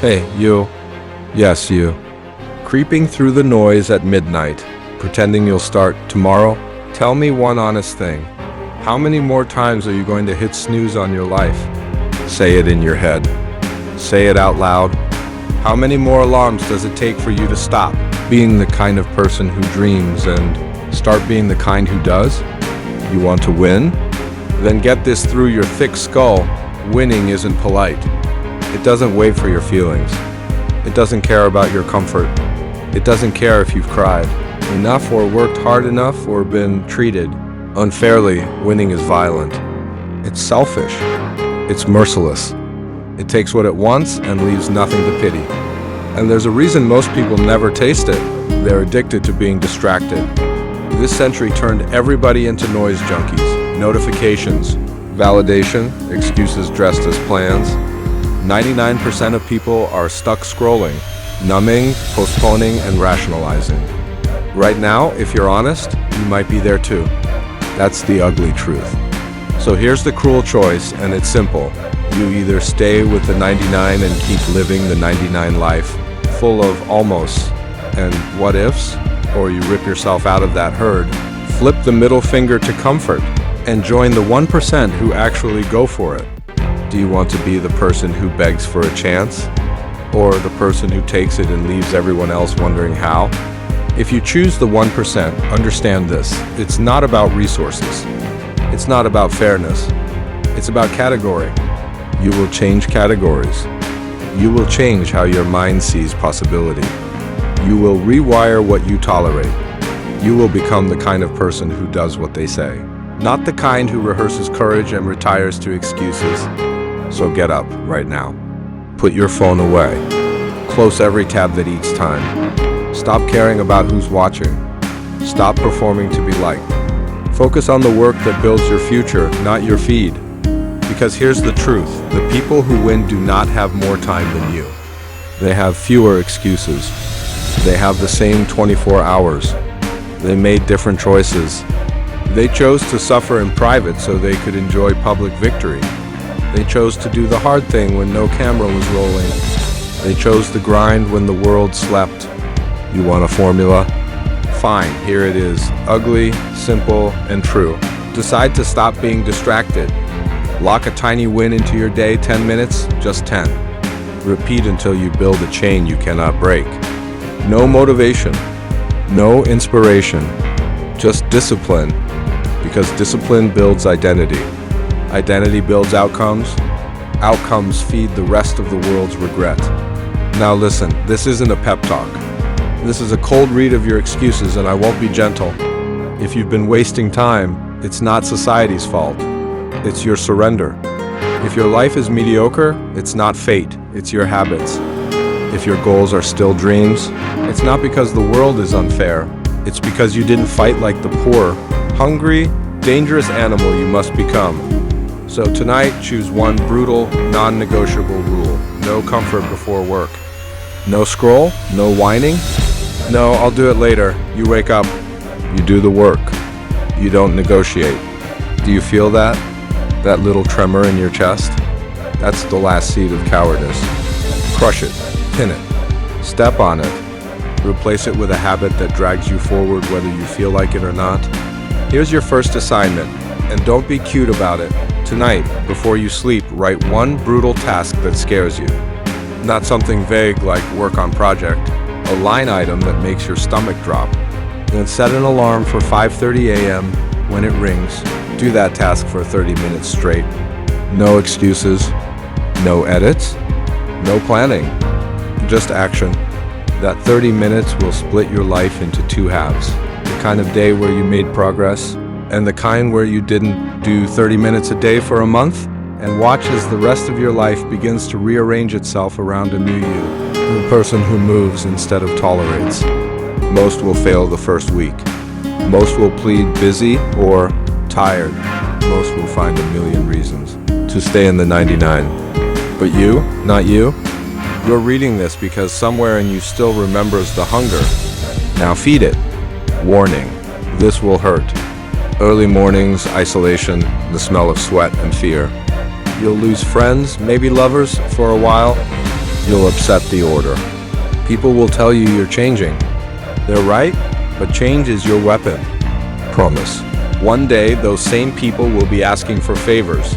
Hey, you. Yes, you. Creeping through the noise at midnight, pretending you'll start tomorrow? Tell me one honest thing. How many more times are you going to hit snooze on your life? Say it in your head. Say it out loud. How many more alarms does it take for you to stop being the kind of person who dreams and start being the kind who does? You want to win? Then get this through your thick skull. Winning isn't polite. It doesn't wait for your feelings. It doesn't care about your comfort. It doesn't care if you've cried enough or worked hard enough or been treated unfairly. Winning is violent. It's selfish. It's merciless. It takes what it wants and leaves nothing to pity. And there's a reason most people never taste it. They're addicted to being distracted. This century turned everybody into noise junkies. Notifications, validation, excuses dressed as plans. 99% of people are stuck scrolling, numbing, postponing, and rationalizing. Right now, if you're honest, you might be there too. That's the ugly truth. So here's the cruel choice, and it's simple. You either stay with the 99 and keep living the 99 life, full of almosts and what ifs, or you rip yourself out of that herd, flip the middle finger to comfort, and join the 1% who actually go for it. Do you want to be the person who begs for a chance? Or the person who takes it and leaves everyone else wondering how? If you choose the 1%, understand this. It's not about resources. It's not about fairness. It's about category. You will change categories. You will change how your mind sees possibility. You will rewire what you tolerate. You will become the kind of person who does what they say, not the kind who rehearses courage and retires to excuses. So get up right now. Put your phone away. Close every tab that eats time. Stop caring about who's watching. Stop performing to be liked. Focus on the work that builds your future, not your feed. Because here's the truth. The people who win do not have more time than you. They have fewer excuses. They have the same 24 hours. They made different choices. They chose to suffer in private so they could enjoy public victory. They chose to do the hard thing when no camera was rolling. They chose the grind when the world slept. You want a formula? Fine, here it is. Ugly, simple, and true. Decide to stop being distracted. Lock a tiny win into your day, 10 minutes, just 10. Repeat until you build a chain you cannot break. No motivation, no inspiration, just discipline, because discipline builds identity. Identity builds outcomes. Outcomes feed the rest of the world's regret. Now listen, this isn't a pep talk. This is a cold read of your excuses, and I won't be gentle. If you've been wasting time, it's not society's fault. It's your surrender. If your life is mediocre, it's not fate, it's your habits. If your goals are still dreams, it's not because the world is unfair. It's because you didn't fight like the poor, hungry, dangerous animal you must become. So tonight, choose one brutal, non-negotiable rule. No comfort before work. No scroll, no whining. No, I'll do it later. You wake up. You do the work. You don't negotiate. Do you feel that? That little tremor in your chest? That's the last seed of cowardice. Crush it. Pin it. Step on it. Replace it with a habit that drags you forward whether you feel like it or not. Here's your first assignment, and don't be cute about it. Tonight, before you sleep, write one brutal task that scares you. Not something vague like work on project, a line item that makes your stomach drop. Then set an alarm for 5:30 a.m. when it rings. Do that task for 30 minutes straight. No excuses, no edits, no planning, just action. That 30 minutes will split your life into two halves. The kind of day where you made progress, and the kind where you didn't do 30 minutes a day for a month, and watch as the rest of your life begins to rearrange itself around a new you, the person who moves instead of tolerates. Most will fail the first week. Most will plead busy or tired. Most will find a million reasons to stay in the 99. But you, not you, you're reading this because somewhere in you still remembers the hunger. Now feed it. Warning, this will hurt. Early mornings, isolation, the smell of sweat and fear. You'll lose friends, maybe lovers, for a while. you'll upset the order. People will tell you you're changing. They're right, but change is your weapon. Promise. One day, those same people will be asking for favors.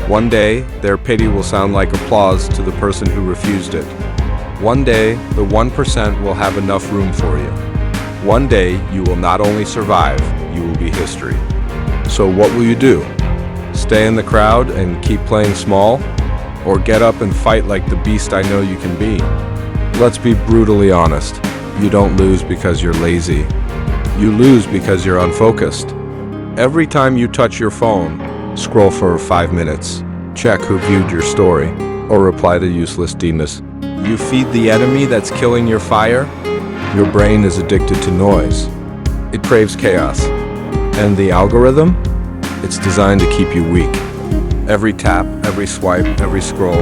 One day, their pity will sound like applause to the person who refused it. One day, the 1% will have enough room for you. One day, you will not only survive, you will be history. So what will you do? Stay in the crowd and keep playing small? Or get up and fight like the beast I know you can be? Let's be brutally honest. You don't lose because you're lazy. You lose because you're unfocused. Every time you touch your phone, scroll for 5 minutes, check who viewed your story, or reply to useless DMs. You feed the enemy that's killing your fire. Your brain is addicted to noise. It craves chaos. And the algorithm? It's designed to keep you weak. Every tap, every swipe, every scroll,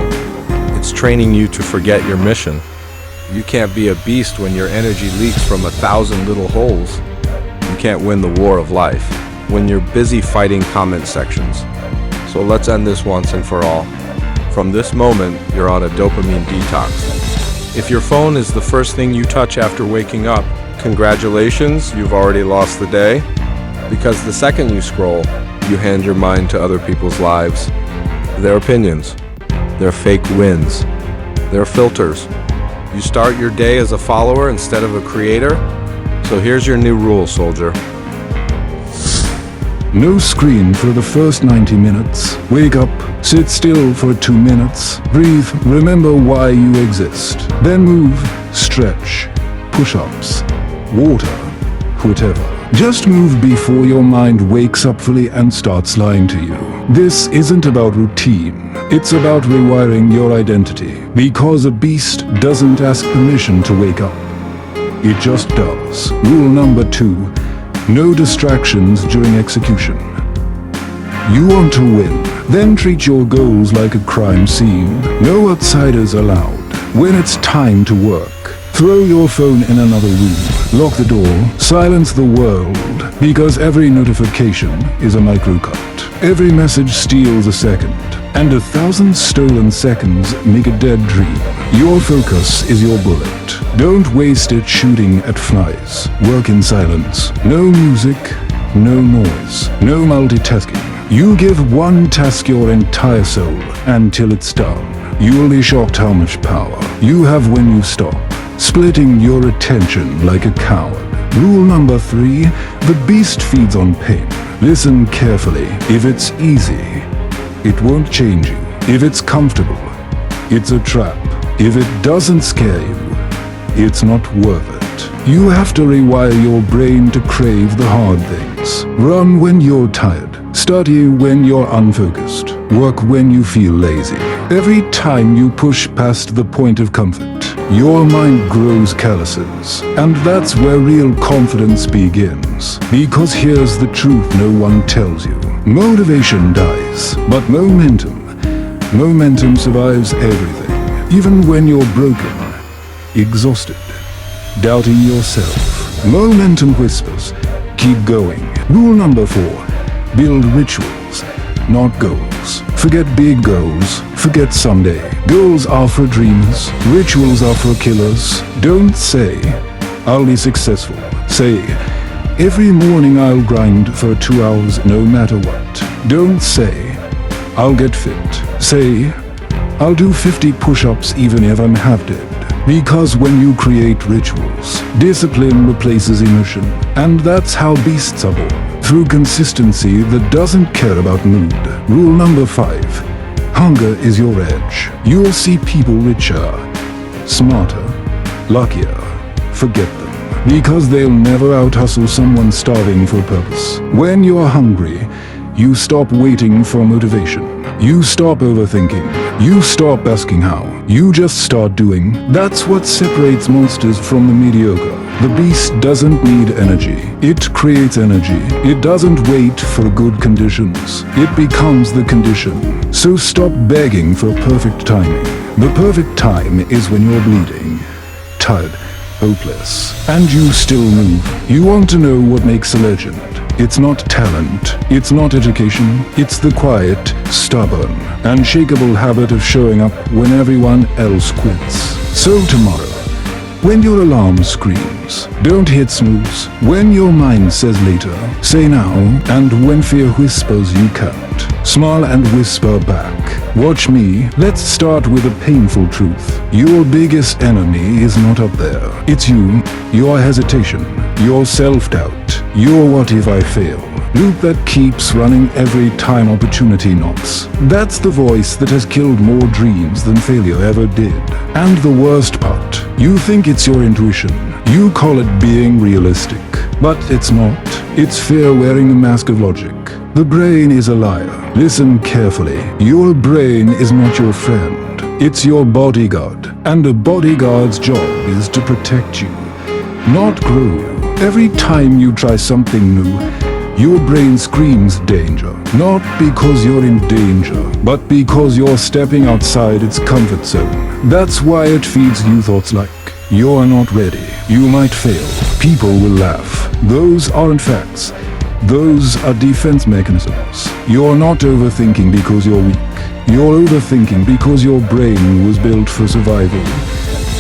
it's training you to forget your mission. You can't be a beast when your energy leaks from 1,000 little holes. You can't win the war of life when you're busy fighting comment sections. So let's end this once and for all. From this moment, you're on a dopamine detox. If your phone is the first thing you touch after waking up, congratulations, you've already lost the day. Because the second you scroll, you hand your mind to other people's lives, their opinions, their fake wins, their filters. You start your day as a follower instead of a creator. So here's your new rule, soldier. No screen for the first 90 minutes. Wake up, sit still for 2 minutes, breathe, remember why you exist. Then move, stretch, push-ups, water, whatever. Just move before your mind wakes up fully and starts lying to you. This isn't about routine. It's about rewiring your identity. Because a beast doesn't ask permission to wake up. It just does. Rule number 2. No distractions during execution. You want to win, then treat your goals like a crime scene. No outsiders allowed. When it's time to work, throw your phone in another room, lock the door, silence the world, because every notification is a microcut. Every message steals a second, and 1,000 stolen seconds make a dead dream. Your focus is your bullet. Don't waste it shooting at flies. Work in silence. No music, no noise, no multitasking. You give one task your entire soul until it's done. You'll be shocked how much power you have when you stop, splitting your attention like a coward. Rule number 3, the beast feeds on pain. Listen carefully. If it's easy, it won't change you. If it's comfortable, it's a trap. If it doesn't scare you, it's not worth it. You have to rewire your brain to crave the hard things. Run when you're tired. Study when you're unfocused. Work when you feel lazy. Every time you push past the point of comfort, your mind grows calluses. And that's where real confidence begins. Because here's the truth no one tells you. Motivation dies, but momentum survives everything. Even when you're broken, exhausted, doubting yourself. Momentum whispers, keep going. Rule number 4, build rituals, not goals. Forget big goals, forget someday. Goals are for dreamers, rituals are for killers. Don't say, I'll be successful. Say, every morning I'll grind for 2 hours no matter what. Don't say, I'll get fit. Say, I'll do 50 push-ups even if I'm half dead. Because when you create rituals, discipline replaces emotion. And that's how beasts are born. Through consistency that doesn't care about mood. Rule number 5. Hunger is your edge. You'll see people richer, smarter, luckier. Forget them. Because they'll never out-hustle someone starving for purpose. When you're hungry, you stop waiting for motivation. You stop overthinking. You stop asking how. You just start doing. That's what separates monsters from the mediocre. The beast doesn't need energy. It creates energy. It doesn't wait for good conditions. It becomes the condition. So stop begging for perfect timing. The perfect time is when you're bleeding, tired, hopeless, and you still move. You want to know what makes a legend? It's not talent. It's not education. It's the quiet, stubborn, unshakable habit of showing up when everyone else quits. So tomorrow, when your alarm screams, don't hit snooze. When your mind says later, say now. And when fear whispers you can't, smile and whisper back. Watch me. Let's start with a painful truth. Your biggest enemy is not up there. It's you, your hesitation, your self-doubt, your what if I fail loop that keeps running every time opportunity knocks. That's the voice that has killed more dreams than failure ever did. And the worst part, you think it's your intuition. You call it being realistic. But it's not. It's fear wearing a mask of logic. The brain is a liar. Listen carefully. Your brain is not your friend. It's your bodyguard. And a bodyguard's job is to protect you, not grow you. Every time you try something new, your brain screams danger. Not because you're in danger, but because you're stepping outside its comfort zone. That's why it feeds you thoughts like, you're not ready, you might fail, people will laugh. Those aren't facts. Those are defense mechanisms. You're not overthinking because you're weak. You're overthinking because your brain was built for survival,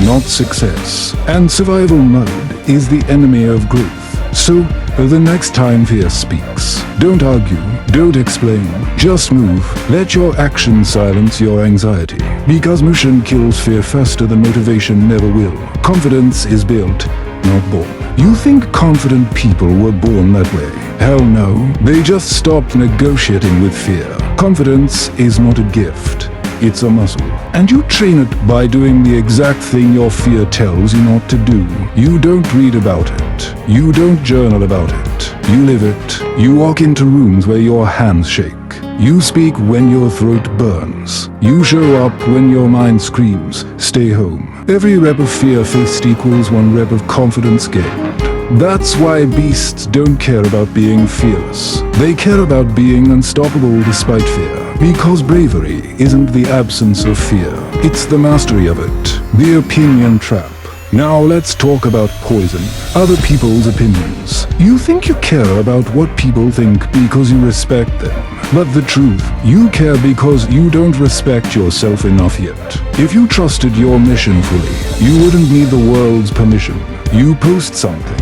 not success. And survival mode is the enemy of growth. So, the next time fear speaks, don't argue, don't explain, just move. Let your actions silence your anxiety. Because motion kills fear faster than motivation never will. Confidence is built, not born. You think confident people were born that way? Hell no, they just stopped negotiating with fear. Confidence is not a gift. It's a muscle. And you train it by doing the exact thing your fear tells you not to do. You don't read about it. You don't journal about it. You live it. You walk into rooms where your hands shake. You speak when your throat burns. You show up when your mind screams, stay home. Every rep of fear faced equals one rep of confidence gained. That's why beasts don't care about being fearless. They care about being unstoppable despite fear. Because bravery isn't the absence of fear, it's the mastery of it. The opinion trap. Now let's talk about poison. Other people's opinions. You think you care about what people think because you respect them. But the truth, you care because you don't respect yourself enough yet. If you trusted your mission fully, you wouldn't need the world's permission. You post something,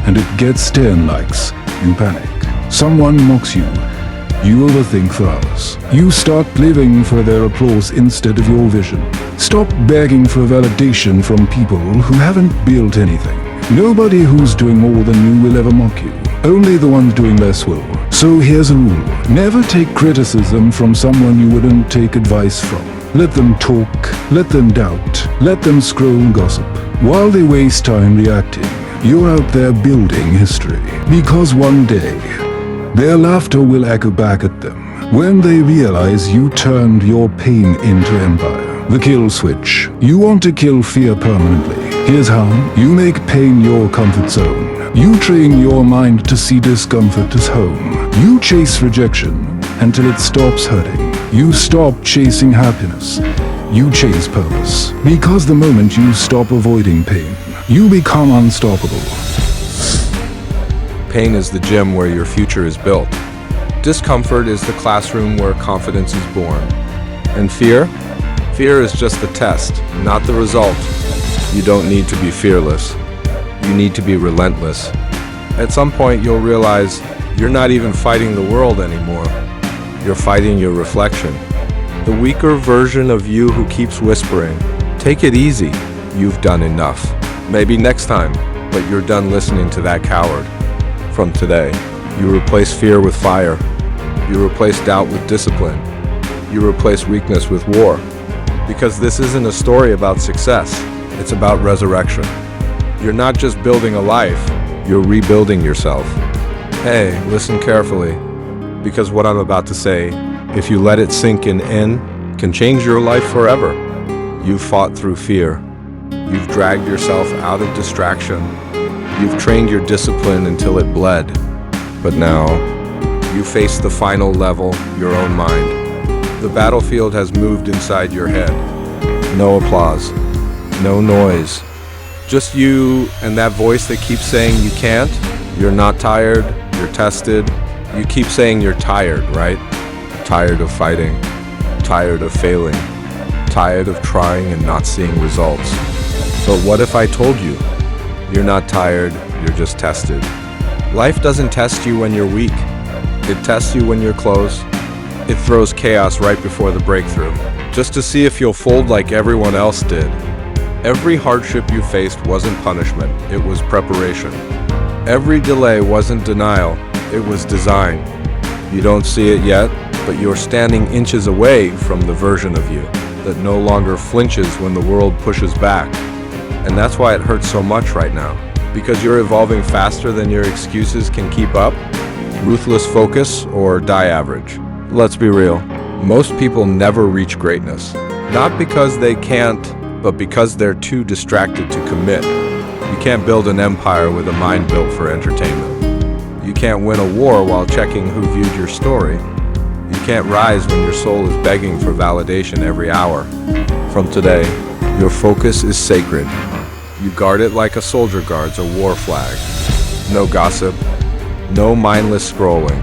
and it gets 10 likes. You panic. Someone mocks you. You overthink for hours. You start living for their applause instead of your vision. Stop begging for validation from people who haven't built anything. Nobody who's doing more than you will ever mock you. Only the ones doing less will. So here's a rule. Never take criticism from someone you wouldn't take advice from. Let them talk, let them doubt, let them scroll and gossip. While they waste time reacting, you're out there building history. Because one day, their laughter will echo back at them when they realize you turned your pain into empire. The kill switch. You want to kill fear permanently. Here's how. You make pain your comfort zone. You train your mind to see discomfort as home. You chase rejection until it stops hurting. You stop chasing happiness. You chase purpose. Because the moment you stop avoiding pain, you become unstoppable. Pain is the gym where your future is built. Discomfort is the classroom where confidence is born. And fear? Fear is just the test, not the result. You don't need to be fearless. You need to be relentless. At some point, you'll realize you're not even fighting the world anymore. You're fighting your reflection. The weaker version of you who keeps whispering, "Take it easy. You've done enough." Maybe next time, but you're done listening to that coward. From today, you replace fear with fire. You replace doubt with discipline. You replace weakness with war. Because this isn't a story about success, it's about resurrection. You're not just building a life, you're rebuilding yourself. Hey, listen carefully, because what I'm about to say, if you let it sink in, can change your life forever. You've fought through fear. You've dragged yourself out of distraction. You've trained your discipline until it bled. But now, you face the final level, your own mind. The battlefield has moved inside your head. No applause, no noise. Just you and that voice that keeps saying you can't, you're not tired, you're tested. You keep saying you're tired, right? Tired of fighting, tired of failing, tired of trying and not seeing results. But what if I told you? You're not tired, you're just tested. Life doesn't test you when you're weak. It tests you when you're close. It throws chaos right before the breakthrough, just to see if you'll fold like everyone else did. Every hardship you faced wasn't punishment, it was preparation. Every delay wasn't denial, it was design. You don't see it yet, but you're standing inches away from the version of you that no longer flinches when the world pushes back. And that's why it hurts so much right now, because you're evolving faster than your excuses can keep up. Ruthless focus or die average. Let's be real, most people never reach greatness. Not because they can't, but because they're too distracted to commit. You can't build an empire with a mind built for entertainment. You can't win a war while checking who viewed your story. You can't rise when your soul is begging for validation every hour. From today, your focus is sacred. You guard it like a soldier guards a war flag. No gossip, no mindless scrolling,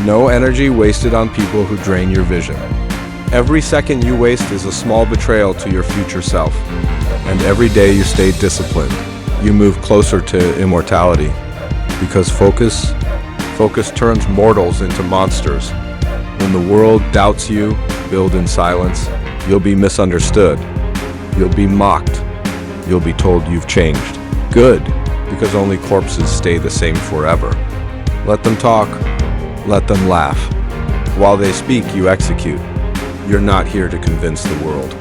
no energy wasted on people who drain your vision. Every second you waste is a small betrayal to your future self. And every day you stay disciplined, you move closer to immortality. Because focus turns mortals into monsters. When the world doubts you, build in silence, you'll be misunderstood. You'll be mocked. You'll be told you've changed. Good, because only corpses stay the same forever. Let them talk. Let them laugh. While they speak, you execute. You're not here to convince the world.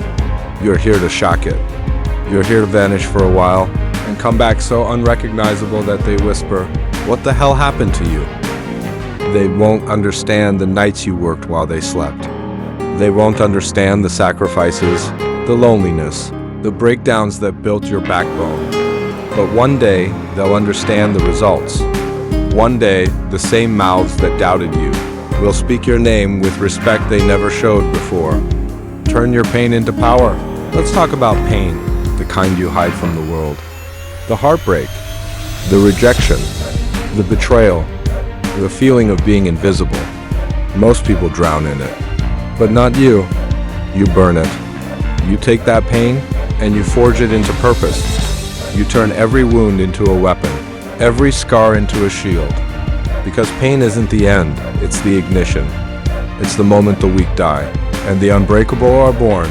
You're here to shock it. You're here to vanish for a while and come back so unrecognizable that they whisper, "What the hell happened to you?" They won't understand the nights you worked while they slept. They won't understand the sacrifices, the loneliness, the breakdowns that built your backbone. But one day, they'll understand the results. One day, the same mouths that doubted you will speak your name with respect they never showed before. Turn your pain into power. Let's talk about pain, the kind you hide from the world. The heartbreak, the rejection, the betrayal, the feeling of being invisible. Most people drown in it, but not you. You burn it. You take that pain and you forge it into purpose. You turn every wound into a weapon, every scar into a shield. Because pain isn't the end, it's the ignition. It's the moment the weak die, and the unbreakable are born.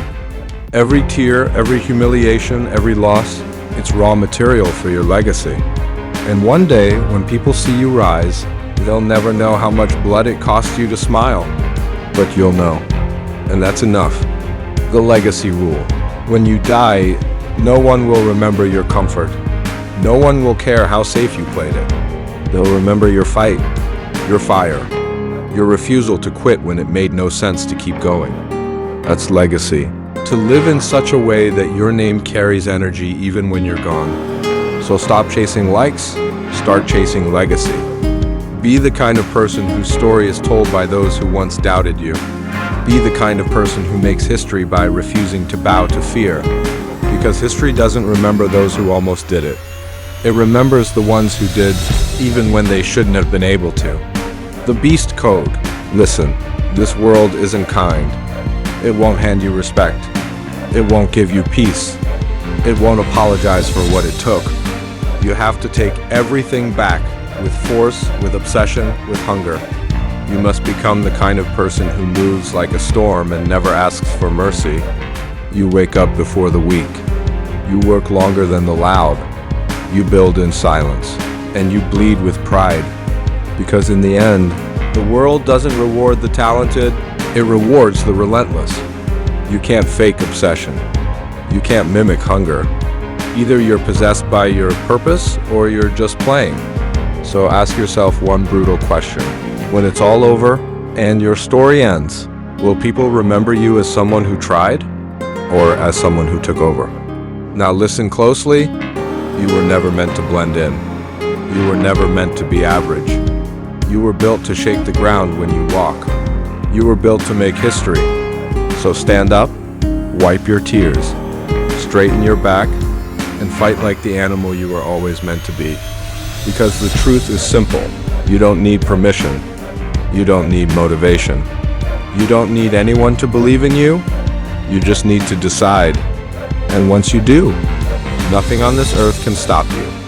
Every tear, every humiliation, every loss, it's raw material for your legacy. And one day, when people see you rise, they'll never know how much blood it cost you to smile. But you'll know. And that's enough. The legacy rule. When you die, no one will remember your comfort. No one will care how safe you played it. They'll remember your fight, your fire, your refusal to quit when it made no sense to keep going. That's legacy. To live in such a way that your name carries energy even when you're gone. So stop chasing likes, start chasing legacy. Be the kind of person whose story is told by those who once doubted you. Be the kind of person who makes history by refusing to bow to fear. Because history doesn't remember those who almost did it. It remembers the ones who did, even when they shouldn't have been able to. The beast code. Listen, this world isn't kind. It won't hand you respect. It won't give you peace. It won't apologize for what it took. You have to take everything back with force, with obsession, with hunger. You must become the kind of person who moves like a storm and never asks for mercy. You wake up before the weak. You work longer than the loud. You build in silence, and you bleed with pride. Because in the end, the world doesn't reward the talented, it rewards the relentless. You can't fake obsession. You can't mimic hunger. Either you're possessed by your purpose or you're just playing. So ask yourself one brutal question. When it's all over and your story ends, will people remember you as someone who tried or as someone who took over? Now listen closely. You were never meant to blend in. You were never meant to be average. You were built to shake the ground when you walk. You were built to make history. So stand up, wipe your tears, straighten your back, and fight like the animal you were always meant to be. Because the truth is simple. You don't need permission. You don't need motivation. You don't need anyone to believe in you. You just need to decide. And once you do, nothing on this earth can stop you.